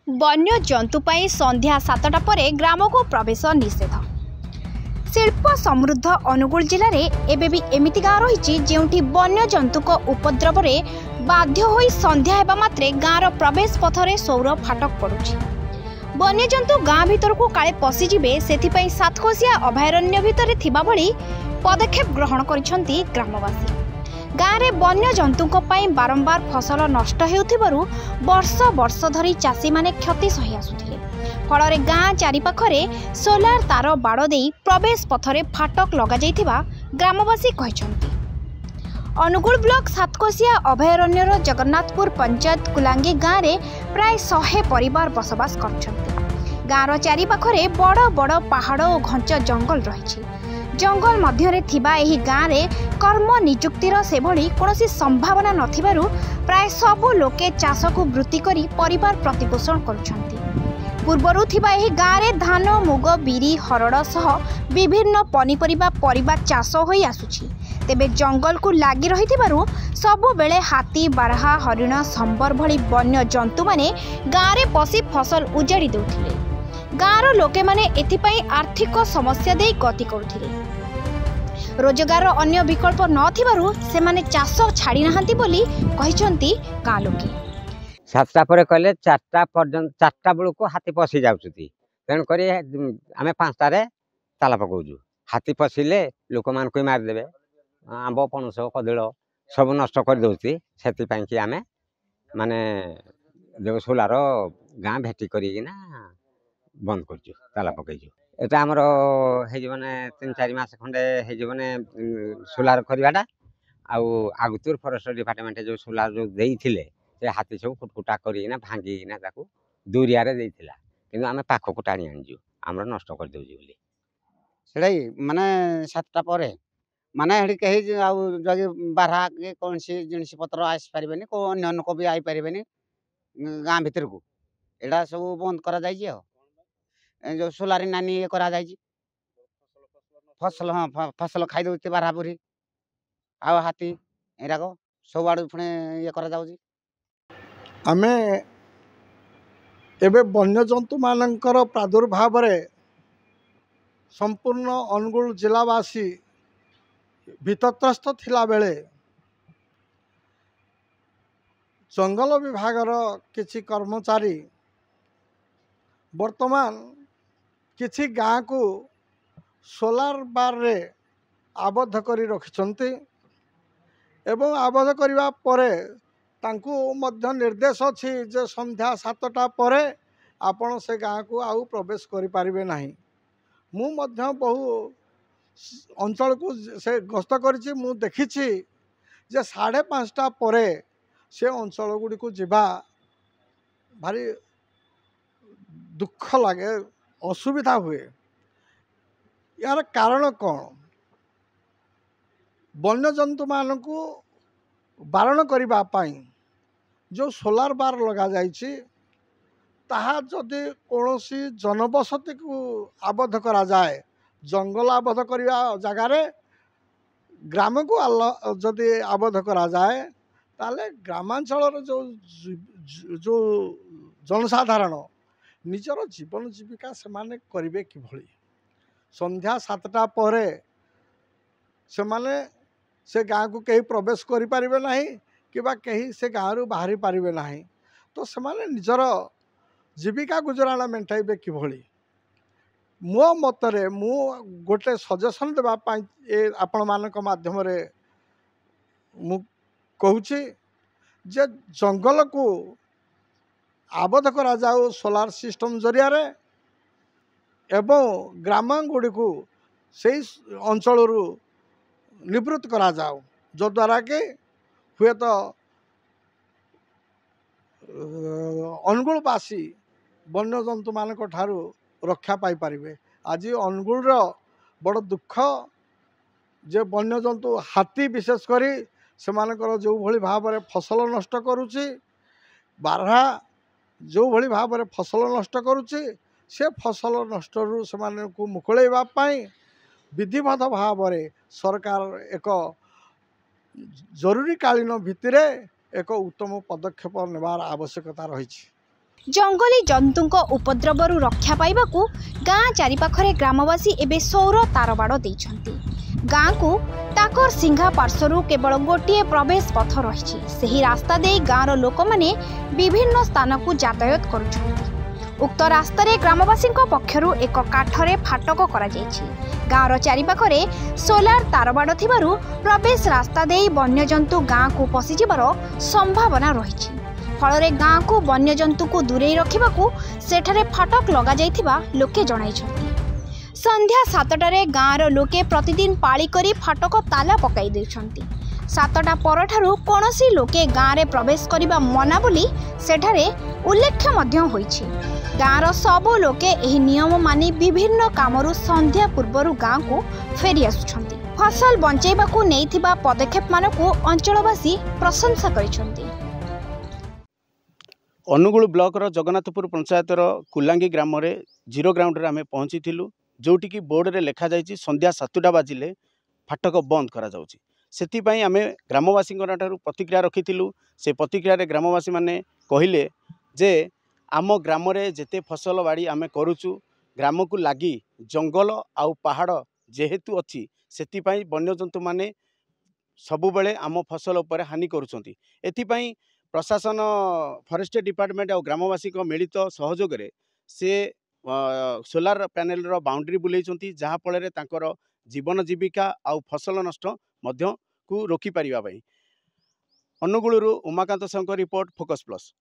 वन्य जंतु पाई संध्या 7टा परे ग्राम को प्रवेश निषेध। शिल्प समृद्ध अनुगुल जिले में एबे भी एमिति गाँ रही जेउठी वन्य जंतु उपद्रव में बाध्य होई संध्या हेबा मात्रे गाँर प्रवेश पथरे सौर फाटक पड़ुछि। वन्यजंतु गाँ भीतर को काले पशिजिबे सेथिपई सातकोशिया अभयारण्य भितर थिबा भली पदक्षेप ग्रहण करिसंती ग्रामवासी। गाँव में वन्य जंतुओं बारंबार फसल नष्ट हेउथिबारु वर्ष वर्ष धरी चाषी माने क्षति सही आसुथिले। फल गाँ चारिपाखरे सोलार तार बाड़ देई प्रवेश पथरे फाटक लगा जाइथिबा ग्रामवासी कहिसंती। अनुगुल ब्लॉक सातकोशिया अभयारण्यर जगन्नाथपुर पंचायत कुलांगी गाँव में प्राय 100 परिवार बसवास करछंती। गाँर चारिपाखरे बड़ बड़ पहाड़ और घंच जंगल रही। जंगल मध्यरे थिबा एही गाँव में कर्म निजुक्तिर सेभली कोनोसी संभावना नथिबारु प्राय सबु लोके चाष को वृत्ति करी परिवार प्रतिपोषण करुछंती। पूर्वरु थिबा एही गाँव में धान मुग बिरी हरड़ सह विभिन्न पनीपरिबा परिबा चाष होई आसुछि। तेबे जंगल को लागी रहिथिबारु सबु बेले हाथी बारहा हरिण संबर भली वन्य जंतु माने गाँव में पसी फसल उजाड़ी देउथिले। गाँवर लोके माने एथिपई आर्थिक समस्या दे गति करुथिले। रोजगार अन्य विकल्प नथिबारु से माने चाष छाड़ी नाहंती बोली कहिसंती गाँ लोके। 7टा पर कहले 4टा पर्यंत 4टा बेलू को हाथी पशि जाउछथि। तेन करी आमे 5टारे ताला पकाउछु। हाथी पशिले लोक मान को मार देबे। आंब पणस कदळ सब नष्ट कर दउछि। सेति पई कि आमे माने जो सोलार गाँ भेटी करी ना बंद करछु ताला पकाइछु। एटा हमर हे जे माने 3-4 मास खंडे हे जे माने सोलार करबाटा आउ आगुतुर फॉरेस्ट डिपार्टमेंट जो सोलार जो देइथिले से हाथी सब कुटकुटा करी ना भांगी ना ताकू दूरिया रे देइथिला। किंतु आमे पाखो को टाणी आनजु हमर नष्ट कर देउछि बोली सेडै माने 7टा परे माने हेडी कहि आउ जगे बारहा के कोनसी जिनिस पत्र आस परिबेनी को अन्य लोक भी आई परिबेनी गाँ भीतर को एडा सब बंद करा जाई जे जो सोलार नानी ये करा जाई फसल हाँ फसल खाई दउछि बारहा पुरी आ हाथी एरा को सब आडू फणे ये करा जाउछि। आमे एबे वन्य जंतु मानकर प्रादुर्भाव रे संपूर्ण अनुगुल जिलावासी भीतत्रस्त थिला बेले जंगल विभागर किछि कर्मचारी वर्तमान किछि गाँ को सोलार बार रे आबद्ध करी रखिछंती एवं आबद्ध करिवा परे तांकु मध्य निर्देश अछि जे संध्या 7टा परे आपण से गाँ को आउ प्रवेश करि पारिबे नाही। मु मध्य बहु अंचल को से गस्त करिछि। मु देखिछि जे 5:30 परे से अंचल गुडी को जिबा भारी दुख लागे असुविधा हुए। यार कारण कौन वन्य जंतु मान को बारण करिबा पाई जो सोलार बार लगा जाइछि ताहा जदि कोनोसी जनबसति को आबद्ध करा जाए जंगल आबद्ध करिया जगार ग्राम को जदि आबद्ध करा जाए ताले ग्रामांचल जो जो जनसाधारण निजर जीवन जीविका से माने करिवे कि भली संध्या 7टा परे से माने से गाँ को कहीं प्रवेश करि पारिबे नाही कि बा कहीं से गाँ रु बाहरी पारिबे नाही। तो से माने निजर जीविका गुजराण मेंटाइबे कि भली मो मतरे मु गोटे सजेशन देबा पाई ए आपण मानक माध्यम रे मु कहूची जे जंगल को आबद्ध करा जाओ सोलार सिस्टम जरिया रे एवं ग्रामांगुड़ी को सही अंचल निवृत्त करा जाओ जो द्वारा के हुए तो अनुगुलवासी वन्य जंतु मानक ठारू रक्षा पाई पारिबे। आज अनुगुल बड़ दुख जे वन्य जंतु हाथी विशेष करी से मानकर जो भली भाव रे फसल नष्ट करुछि बारहा जो भली भाव रे फसल नष्ट करुछि से फसल नष्ट रु से माने को मुकुलेबा पाई विधिवत भाव रे सरकार एक जरूरी कालीन भित्तिरे एक उत्तम पदक्षेप नेबार आवश्यकता रही। जंगली जंतुଙ୍କ उपद्रवରୁ रक्षा पाइबाकू गाँ चारिपाखरे ग्रामवासी एबे सौर तारबाड़ देइछन्ति। गाँ को ताकर सिंघा पार्श्वरू केवल गोटे प्रवेश पथ रही ସେହି रास्ता दे गाँर लोक माने विभिन्न स्थान को यातायात करुछन्ति। उक्त रास्तारे ग्रामवासी पक्षरु एक काठरे फाटक करा जायछि। गाँर चारिपाखरे सोलार तारबाड़ थिबारु प्रवेश रास्ता दे वन्यजंतु गाँ को पशिजिबार संभावना रही। फल गाँ को वन्यजंतु को दूरे रखा सेठारे फाटक लगा जाइथिबा लोके जणाइछन्ति। संध्या 7टारे गाँर लोके प्रतिदिन पाली करी फाटक ताला पकाई देउछन्ति। 7टा परठारु कोनोसी लोके गाँरे प्रवेश करिबा मना बोली सेठारे उल्लेख मध्य होइछि। गाँर सबु लोके एही नियम मानि विभिन्न कामरु संध्या पूर्वरु गाँ को फेरी आसुछन्ति। फसल बंचाइबाकू नेइथिबा पदक्षेप मानकू अंचलवासी प्रशंसा करिछन्ति। अनुगुल ब्लॉक रो जगन्नाथपुर पंचायतर कुलांगी ग्राम रे जीरो ग्राउंड रे आमे पहुंची थिलु, जोटी की बोर्ड रे लिखा जायछि संध्या 7टा बाजिले फाटक बंद करा जाउछि। सेति पई आमे ग्रामवासी ठारू प्रतिक्रिया रखिथिलु। से प्रतिक्रिया रे ग्रामवासी माने कहिले जे आम ग्राम रे जेते फसल बाड़ी आमे करूछु ग्राम को लागी जंगल आउ पहाड़ जेहेतु अछि सेति पई वन्यजंतु माने सबु बेले आम फसल उपर हानि करूछंती। एथि पई प्रशासन फॉरेस्ट डिपार्टमेंट और ग्रामवासी मिलित सहयोग रे से सोलार पैनल रो बाउंड्री बुलेइछंती, जहाँ फल तांकर जीवन जीविका आउ फसल नष्ट मध्य को रोकी पारिबा पई। अनुगुलरू उमाकांत संघ रिपोर्ट, फोकस प्लस।